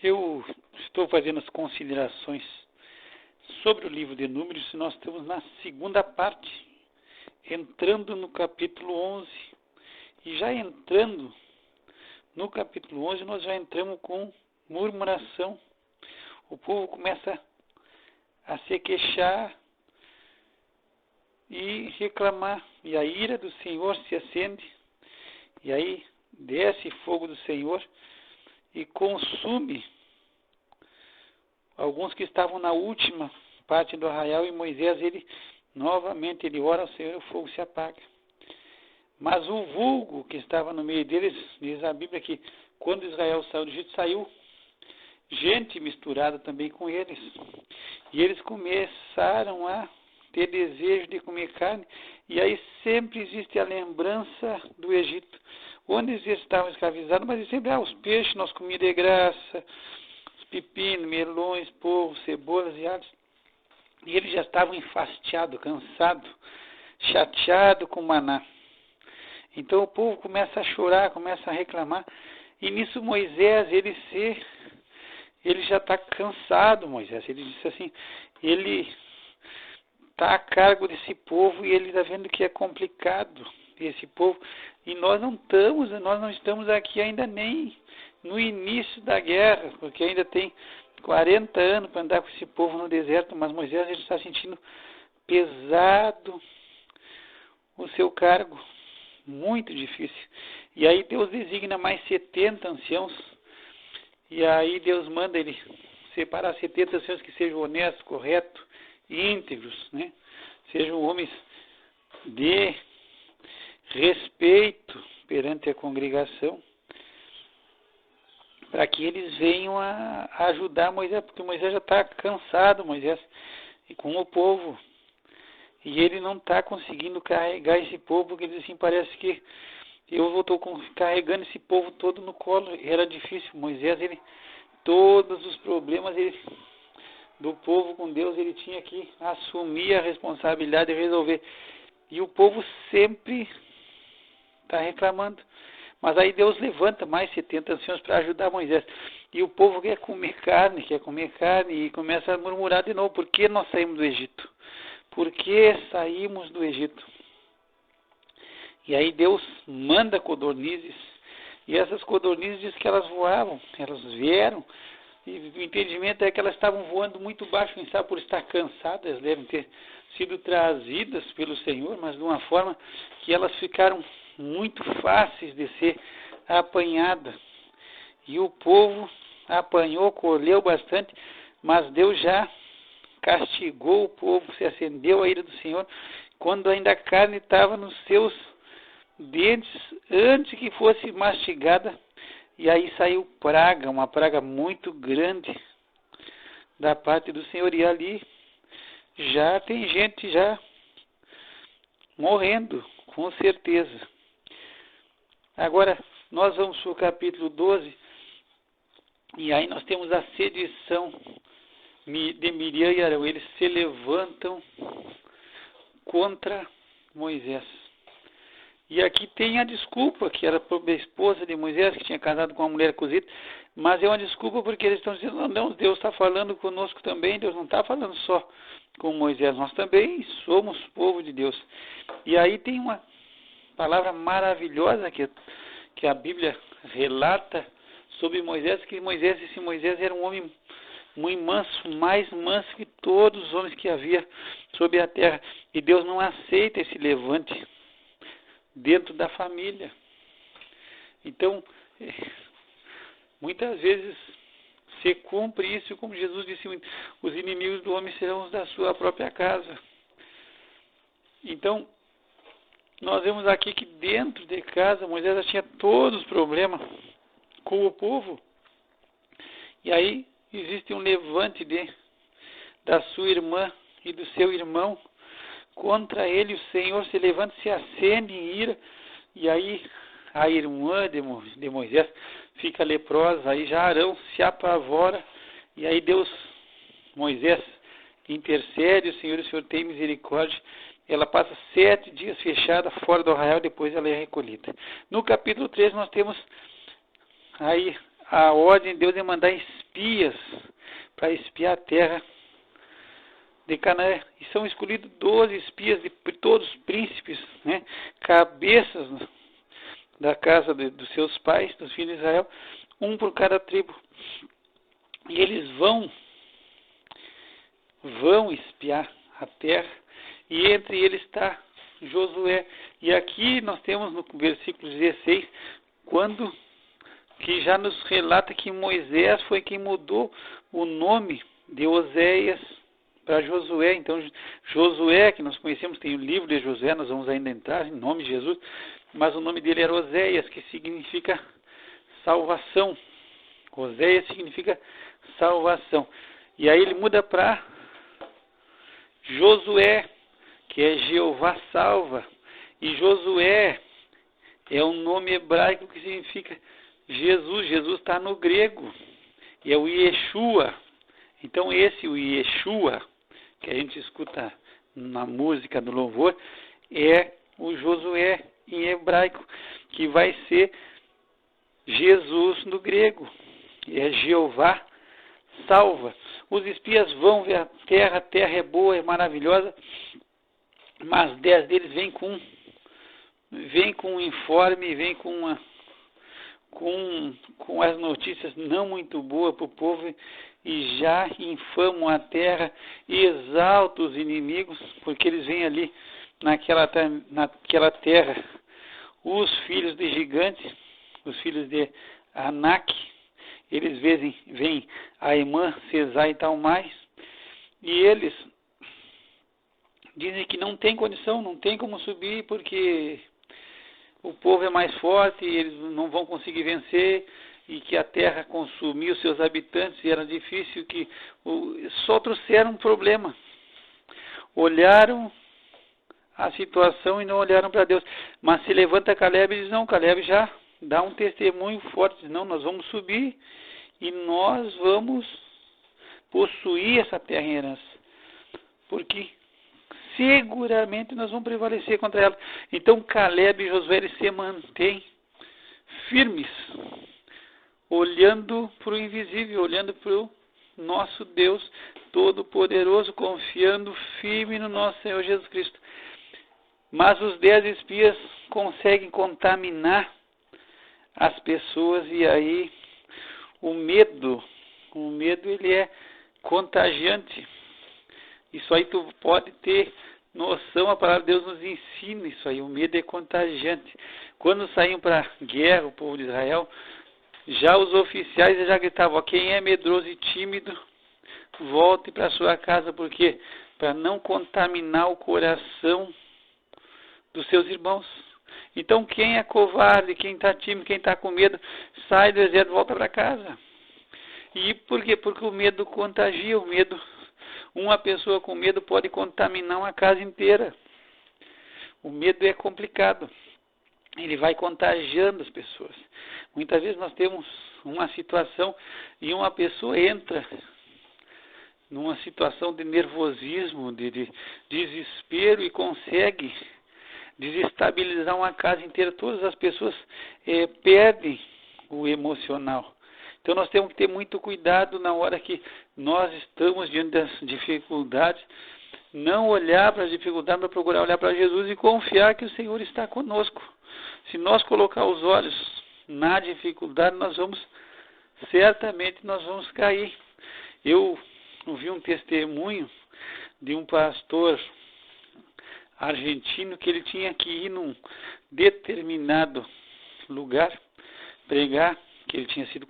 Eu estou fazendo as considerações sobre o livro de Números e nós estamos na segunda parte, entrando no capítulo 11. E já entrando no capítulo 11, nós já entramos com murmuração. O povo começa a se queixar e reclamar. E a ira do Senhor se acende. E aí desce fogo do Senhor e consume alguns que estavam na última parte do arraial, e Moisés, novamente ele ora ao Senhor e o fogo se apaga. Mas o vulgo que estava no meio deles, diz a Bíblia que quando Israel saiu do Egito, saiu gente misturada também com eles. E eles começaram a ter desejo de comer carne, e aí sempre existe a lembrança do Egito, onde eles estavam escravizados, mas sempre os peixes nós comíamos de graça, os pepinos, melões, polvo, cebolas e alhos. E eles já estavam enfastiados, cansados, chateados com o maná. Então o povo começa a chorar, começa a reclamar, e nisso Moisés, ele já está cansado, Moisés. Ele disse assim, ele está a cargo desse povo e ele está vendo que é complicado esse povo. E nós não estamos aqui ainda nem no início da guerra, porque ainda tem 40 anos para andar com esse povo no deserto, mas Moisés ele está sentindo pesado o seu cargo, muito difícil. E aí Deus designa mais 70 anciãos, e aí Deus manda ele separar 70 anciãos que sejam honestos, corretos, íntegros, né? Sejam homens de respeito perante a congregação, para que eles venham a ajudar Moisés, porque Moisés já está cansado, Moisés, e com o povo, e ele não está conseguindo carregar esse povo, porque ele assim, parece que eu estou carregando esse povo todo no colo. Era difícil. Moisés, todos os problemas do povo com Deus, ele tinha que assumir a responsabilidade de resolver. E o povo sempre está reclamando. Mas aí Deus levanta mais 70 anciãos para ajudar Moisés. E o povo quer comer carne, e começa a murmurar de novo. Por que nós saímos do Egito? Por que saímos do Egito? E aí Deus manda codornizes. E essas codornizes diz que elas voavam, elas vieram. E o entendimento é que elas estavam voando muito baixo, quem sabe por estar cansadas, elas devem ter sido trazidas pelo Senhor, mas de uma forma que elas ficaram muito fáceis de ser apanhadas. E o povo apanhou, colheu bastante, mas Deus já castigou o povo, se acendeu a ira do Senhor, quando ainda a carne estava nos seus dentes, antes que fosse mastigada. E aí saiu praga, uma praga muito grande da parte do Senhor. E ali já tem gente já morrendo, com certeza. Agora, nós vamos para o capítulo 12, e aí nós temos a sedição de Miriam e Arão. Eles se levantam contra Moisés. E aqui tem a desculpa, que era a esposa de Moisés, que tinha casado com uma mulher cozida, mas é uma desculpa porque eles estão dizendo, não, Deus está falando conosco também, Deus não está falando só com Moisés, nós também somos povo de Deus. E aí tem uma palavra maravilhosa que a Bíblia relata sobre Moisés, que esse Moisés era um homem muito manso, mais manso que todos os homens que havia sobre a terra. E Deus não aceita esse levante dentro da família. Então, muitas vezes se cumpre isso, como Jesus disse, os inimigos do homem serão os da sua própria casa. Então, nós vemos aqui que dentro de casa, Moisés já tinha todos os problemas com o povo, e aí existe um levante da sua irmã e do seu irmão contra ele. O Senhor se levanta, se acende em ira, e aí a irmã de Moisés fica leprosa, aí já Arão se apavora, e aí Moisés intercede, o Senhor tem misericórdia. Ela passa 7 dias fechada fora do arraial, depois ela é recolhida. No capítulo 3 nós temos aí a ordem de Deus é mandar espias para espiar a terra de Canaã. E são escolhidos 12 espias de todos os príncipes, né, cabeças da casa dos seus pais, dos filhos de Israel, um por cada tribo. E eles vão espiar a terra, e entre eles está Josué. E aqui nós temos no versículo 16, que já nos relata que Moisés foi quem mudou o nome de Oséias para Josué. Então Josué, que nós conhecemos, tem o livro de Josué, nós vamos ainda entrar em nome de Jesus, mas o nome dele era Oséias, que significa salvação. Oséias significa salvação. E aí ele muda para Josué, que é Jeová salva. E Josué é um nome hebraico que significa Jesus. Jesus está no grego. E é o Yeshua. Então o Yeshua, que a gente escuta na música do louvor, é o Josué em hebraico, que vai ser Jesus no grego. É Jeová salva. Os espias vão ver a terra é boa, é maravilhosa, mas 10 deles vêm com um informe, vêm com as notícias não muito boas para o povo, e já infamam a terra e exaltam os inimigos, porque eles vêm ali naquela terra os filhos de gigantes, os filhos de Anak. Eles veem a irmã Cesar e tal mais, e eles dizem que não tem condição, não tem como subir, porque o povo é mais forte e eles não vão conseguir vencer, e que a terra consumiu seus habitantes e era difícil, que só trouxeram um problema. Olharam a situação e não olharam para Deus. Mas se levanta Caleb e diz, não, Caleb já dá um testemunho forte, diz, não, nós vamos subir e nós vamos possuir essa terra em herança, porque seguramente nós vamos prevalecer contra ela. Então Caleb e Josué, eles se mantêm firmes, olhando para o invisível, olhando para o nosso Deus Todo-Poderoso, confiando firme no nosso Senhor Jesus Cristo. Mas os 10 espias conseguem contaminar as pessoas, e aí o medo ele é contagiante. Isso aí tu pode ter noção, a palavra de Deus nos ensina isso aí, o medo é contagiante. Quando saíam para a guerra, o povo de Israel, já os oficiais já gritavam, quem é medroso e tímido, volte para sua casa, porque para não contaminar o coração dos seus irmãos. Então quem é covarde, quem está tímido, quem está com medo, sai do exército e volta para casa. E por quê? Porque o medo contagia, o medo, uma pessoa com medo pode contaminar uma casa inteira. O medo é complicado, ele vai contagiando as pessoas. Muitas vezes nós temos uma situação e uma pessoa entra numa situação de nervosismo, de desespero, e consegue desestabilizar uma casa inteira. Todas as pessoas perdem o emocional. Então nós temos que ter muito cuidado na hora que nós estamos diante das dificuldades, não olhar para as dificuldades, mas procurar olhar para Jesus e confiar que o Senhor está conosco. Se nós colocar os olhos na dificuldade, certamente nós vamos cair. Eu ouvi um testemunho de um pastor argentino que ele tinha que ir num determinado lugar pregar, que ele tinha sido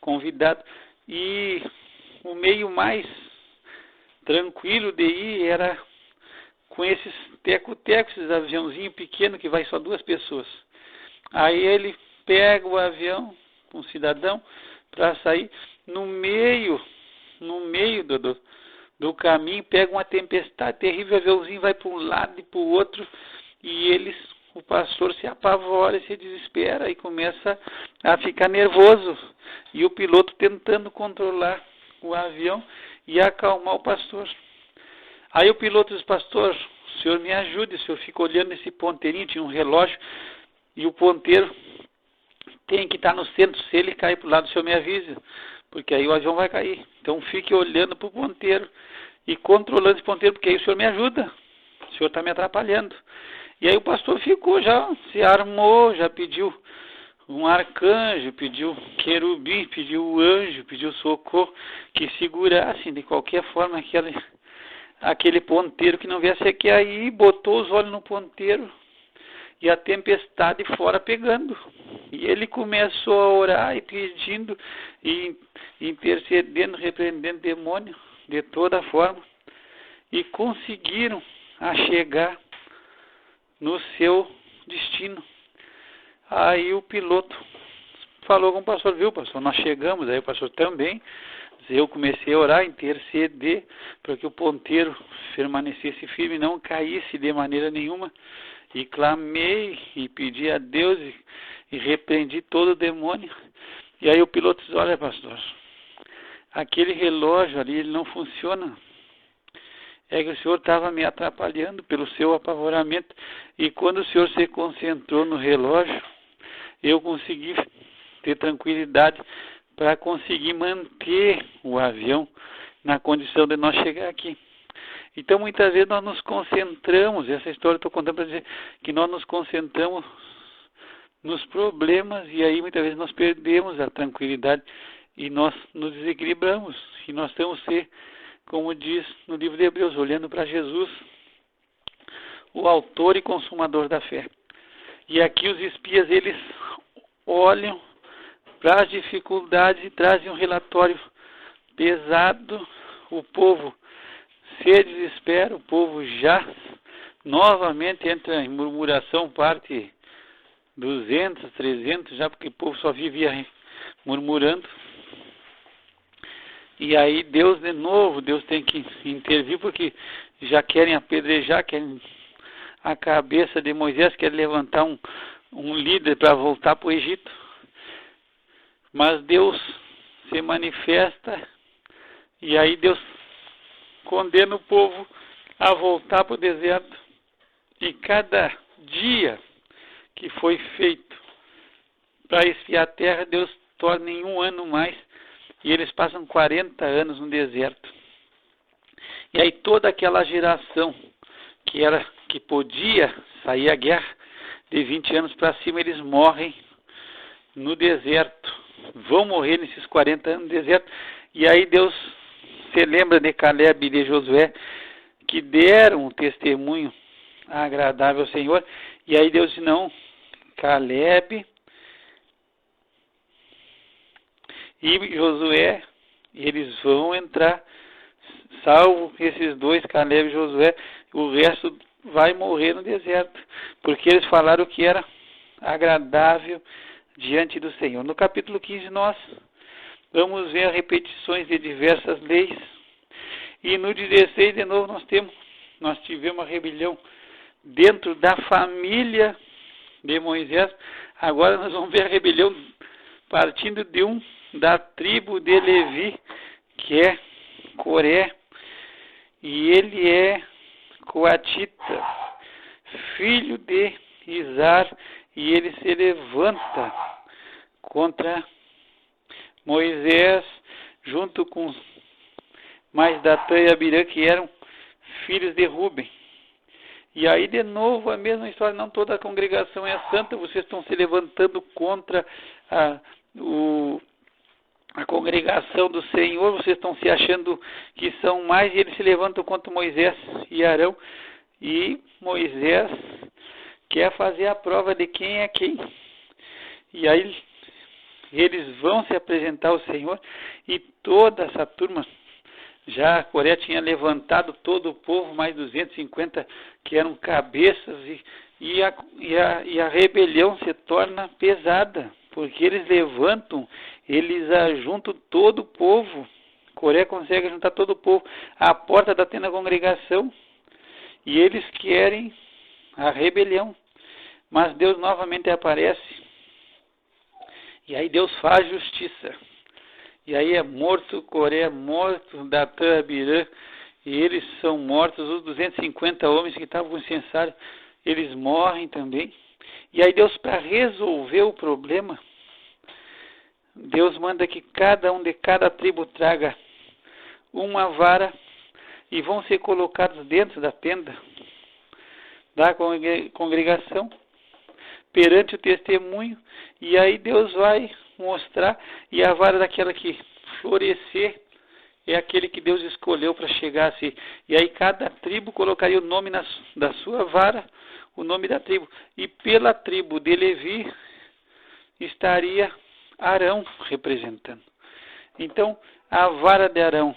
convidado, e o meio mais tranquilo de ir era com esses teco-tecos, esses aviãozinhos pequenos que vai só 2 pessoas. Aí ele pega o avião, um cidadão, para sair no meio do caminho, pega uma tempestade terrível, o aviãozinho vai para um lado e para o outro, e o pastor se apavora e se desespera e começa a ficar nervoso. E o piloto tentando controlar o avião e acalmar o pastor. Aí o piloto diz, pastor, o senhor me ajude, o senhor fica olhando esse ponteirinho, tinha um relógio, e o ponteiro tem que estar no centro, se ele cair para o lado, o senhor me avisa, porque aí o avião vai cair. Então fique olhando para o ponteiro e controlando esse ponteiro, porque aí o senhor me ajuda. O senhor está me atrapalhando. E aí o pastor ficou, já se armou, já pediu um arcanjo, pediu querubim, pediu o anjo, pediu socorro, que segurassem de qualquer forma aquele ponteiro que não viesse aqui. Aí botou os olhos no ponteiro e a tempestade fora pegando. E ele começou a orar e pedindo e intercedendo, repreendendo demônio de toda forma. E conseguiram chegar no seu destino. Aí o piloto falou com o pastor, viu, pastor, nós chegamos. Aí o pastor também. Eu comecei a orar, interceder para que o ponteiro permanecesse firme, não caísse de maneira nenhuma. E clamei e pedi a Deus e repreendi todo o demônio. E aí o piloto disse, olha, pastor, aquele relógio ali, ele não funciona. É que o senhor estava me atrapalhando pelo seu apavoramento. E quando o senhor se concentrou no relógio, eu consegui ter tranquilidade para conseguir manter o avião na condição de nós chegar aqui. Então, muitas vezes nós nos concentramos, essa história eu estou contando para dizer que nós nos concentramos nos problemas e aí muitas vezes nós perdemos a tranquilidade e nós nos desequilibramos. E nós temos que ser, como diz no livro de Hebreus, olhando para Jesus, o autor e consumador da fé. E aqui os espias, eles olham para as dificuldades e trazem um relatório pesado. O povo se desespera, o povo já novamente entra em murmuração, parte 200, 300, já porque o povo só vivia murmurando. E aí Deus de novo, Deus tem que intervir, porque já querem apedrejar, querem a cabeça de Moisés, querem levantar um líder para voltar para o Egito. Mas Deus se manifesta e aí Deus condena o povo a voltar para o deserto. E cada dia que foi feito para espiar a terra, Deus torna em 1 ano mais. E eles passam 40 anos no deserto. E aí toda aquela geração que podia sair à guerra de 20 anos para cima, eles morrem no deserto. Vão morrer nesses 40 anos no deserto. E aí Deus se lembra de Caleb e de Josué, que deram um testemunho agradável ao Senhor. E aí Deus disse, não, Caleb e Josué, eles vão entrar, salvo esses dois, Caleb e Josué, o resto vai morrer no deserto, porque eles falaram que era agradável diante do Senhor. No capítulo 15 nós vamos ver repetições de diversas leis, e no 16 de novo nós tivemos uma rebelião dentro da família de Moisés. Agora nós vamos ver a rebelião partindo da tribo de Levi, que é Coré, e ele é coatita, filho de Izar, e ele se levanta contra Moisés, junto com mais Datã e Abirã, que eram filhos de Ruben. E aí de novo a mesma história, não toda a congregação é santa, vocês estão se levantando contra a congregação do Senhor, vocês estão se achando que são mais, e eles se levantam contra Moisés e Arão, e Moisés quer fazer a prova de quem é quem. E aí eles vão se apresentar ao Senhor, e toda essa turma, já a Coré tinha levantado todo o povo, mais 250 que eram cabeças, e a rebelião se torna pesada, porque eles levantam, eles ajuntam todo o povo. Coré consegue juntar todo o povo à porta da tenda da congregação, e eles querem a rebelião. Mas Deus novamente aparece, e aí Deus faz justiça. E aí é morto Coré, é morto Datã, Abirã, e eles são mortos, os 250 homens que estavam com o incensário, eles morrem também. E aí Deus, para resolver o problema, Deus manda que cada um de cada tribo traga uma vara e vão ser colocados dentro da tenda da congregação, perante o testemunho, e aí Deus vai mostrar, e a vara daquela que florescer é aquele que Deus escolheu para chegar a si. E aí cada tribo colocaria o nome da sua vara, o nome da tribo, e pela tribo de Levi estaria Arão representando. Então, a vara de Arão,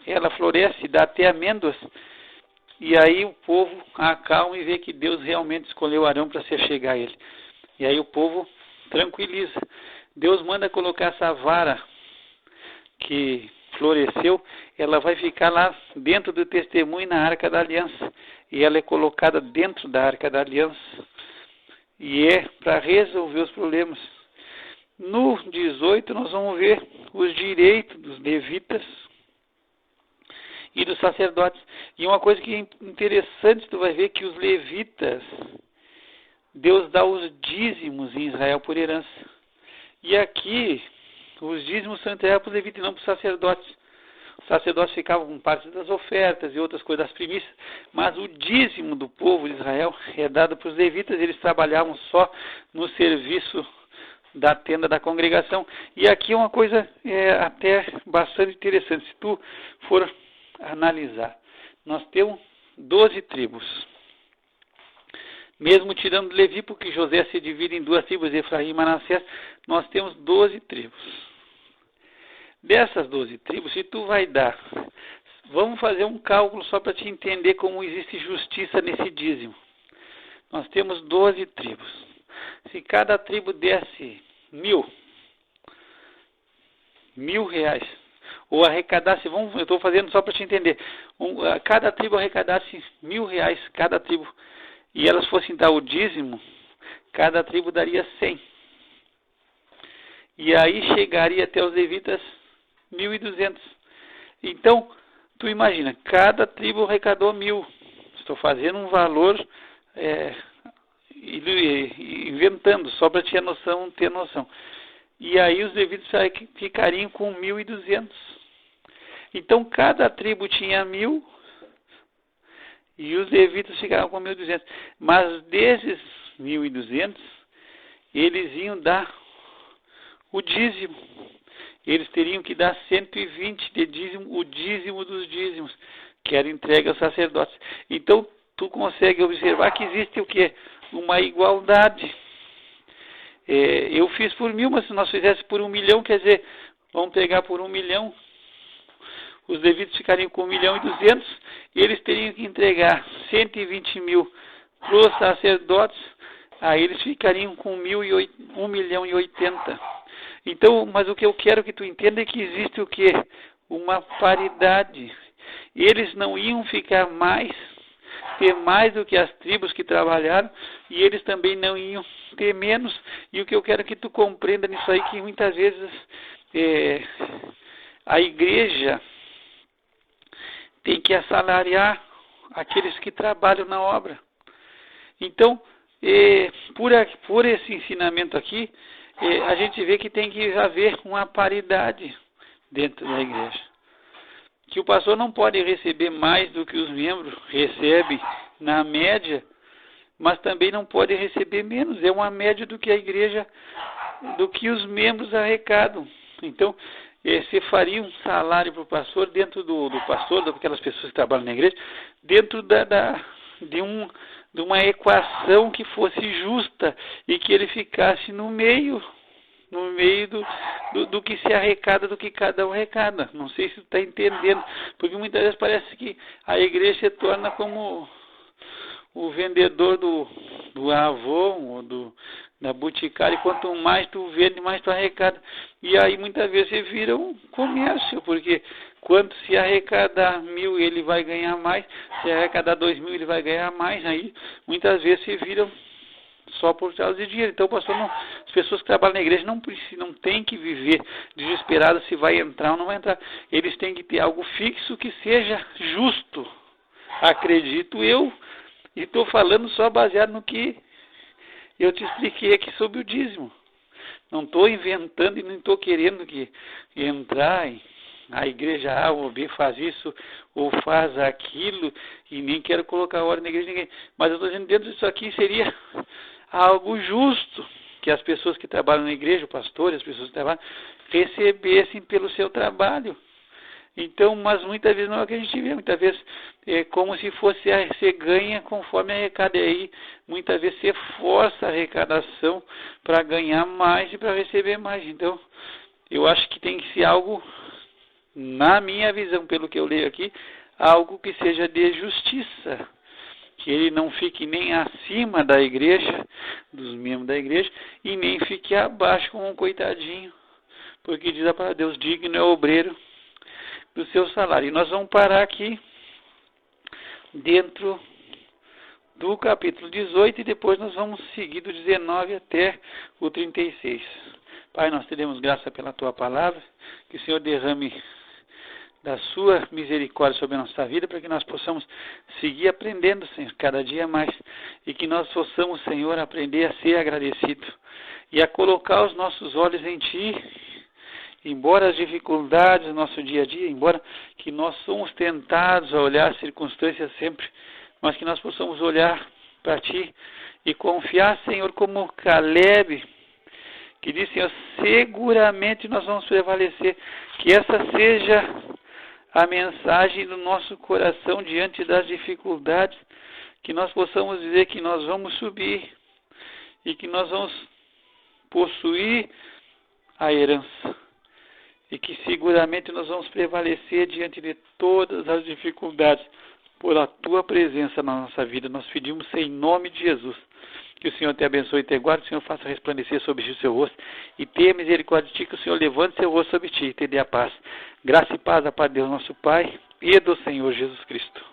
ela floresce, dá até amêndoas, e aí o povo acalma e vê que Deus realmente escolheu Arão para se chegar a ele. E aí o povo tranquiliza. Deus manda colocar essa vara que floresceu, ela vai ficar lá dentro do testemunho na Arca da Aliança. E ela é colocada dentro da Arca da Aliança. E é para resolver os problemas. No 18 nós vamos ver os direitos dos levitas e dos sacerdotes. E uma coisa que é interessante, tu vai ver que os levitas, Deus dá os dízimos em Israel por herança. E aqui, os dízimos são entregues para os levitas e não para os sacerdotes. Os sacerdotes ficavam com parte das ofertas e outras coisas, das primícias, mas o dízimo do povo de Israel é dado para os levitas, eles trabalhavam só no serviço da tenda da congregação. E aqui é uma coisa até bastante interessante, se tu for analisar. Nós temos 12 tribos. Mesmo tirando Levi, porque José se divide em 2 tribos, Efraim e Manassés, nós temos 12 tribos. Dessas 12 tribos, se tu vai dar, vamos fazer um cálculo só para te entender como existe justiça nesse dízimo. Nós temos 12 tribos. Se cada tribo desse R$1.000, ou arrecadasse, eu estou fazendo só para te entender, cada tribo arrecadasse R$1.000, cada tribo, e elas fossem dar o dízimo, cada tribo daria 100. E aí chegaria até os levitas 1.200. Então, tu imagina, cada tribo arrecadou 1.000. Estou fazendo um valor, inventando, só para ter noção. E aí os levitas ficariam com 1.200. Então, cada tribo tinha 1.000 e os levitas ficaram com 1.200. Mas desses 1.200, eles iam dar o dízimo. Eles teriam que dar 120 de dízimo, o dízimo dos dízimos, que era entregue aos sacerdotes. Então, tu consegue observar que existe o quê? Uma igualdade. Eu fiz por 1.000, mas se nós fizéssemos por 1.000.000, quer dizer, vamos pegar por 1.000.000, os levitas ficariam com 1.200.000, e eles teriam que entregar 120.000 para os sacerdotes, aí eles ficariam com 1.080.000. Então, mas o que eu quero que tu entenda é que existe o quê? Uma paridade. Eles não iam ficar ter mais do que as tribos que trabalharam, e eles também não iam ter menos. E o que eu quero que tu compreenda nisso aí, que muitas vezes a igreja tem que assalariar aqueles que trabalham na obra. Então, por esse ensinamento aqui, a gente vê que tem que haver uma paridade dentro da igreja. Que o pastor não pode receber mais do que os membros recebem na média, mas também não pode receber menos. É uma média do que a igreja, do que os membros arrecadam. Então, você faria um salário para o pastor dentro do pastor, daquelas pessoas que trabalham na igreja, dentro de uma equação que fosse justa e que ele ficasse no meio do que se arrecada, do que cada um arrecada. Não sei se tu está entendendo, porque muitas vezes parece que a igreja se torna como o vendedor do Avon ou da Boticário, e quanto mais tu vende, mais tu arrecada. E aí muitas vezes você vira um comércio, porque quanto se arrecadar 1.000 ele vai ganhar mais, se arrecadar 2.000 ele vai ganhar mais, aí muitas vezes se viram só por causa de dinheiro. Então, pastor, as pessoas que trabalham na igreja não têm que viver desesperadas se vai entrar ou não vai entrar. Eles têm que ter algo fixo que seja justo, acredito eu, e estou falando só baseado no que eu te expliquei aqui sobre o dízimo. Não estou inventando e não estou querendo que entrar em a igreja A ou B faz isso ou faz aquilo, e nem quero colocar ordem na igreja de ninguém. Mas eu estou dizendo, dentro disso aqui seria algo justo que as pessoas que trabalham na igreja, o pastor, as pessoas que trabalham, recebessem pelo seu trabalho. Então, mas muitas vezes não é o que a gente vê, muitas vezes é como se fosse você ganha conforme arrecada. E aí, muitas vezes você força a arrecadação para ganhar mais e para receber mais. Então, eu acho que tem que ser algo, na minha visão, pelo que eu leio aqui, algo que seja de justiça. Que ele não fique nem acima da igreja, dos membros da igreja, e nem fique abaixo como um coitadinho. Porque diz a palavra de Deus, digno é o obreiro do seu salário. E nós vamos parar aqui dentro do capítulo 18 e depois nós vamos seguir do 19 até o 36. Pai, nós te damos graça pela tua palavra, que o Senhor derrame da sua misericórdia sobre a nossa vida, para que nós possamos seguir aprendendo, Senhor, cada dia mais, e que nós possamos, Senhor, aprender a ser agradecido e a colocar os nossos olhos em Ti. Embora as dificuldades do nosso dia a dia, embora que nós somos tentados a olhar as circunstâncias sempre, mas que nós possamos olhar para Ti e confiar, Senhor, como Caleb, que diz, Senhor, seguramente nós vamos prevalecer. Que essa seja a mensagem do nosso coração diante das dificuldades, que nós possamos dizer que nós vamos subir e que nós vamos possuir a herança. E que seguramente nós vamos prevalecer diante de todas as dificuldades por a Tua presença na nossa vida. Nós pedimos em nome de Jesus. Que o Senhor te abençoe e te guarde, que o Senhor faça resplandecer sobre ti o seu rosto e tenha misericórdia de ti, que o Senhor levante seu rosto sobre ti e te dê a paz. Graça e paz da parte de Deus nosso Pai e do Senhor Jesus Cristo.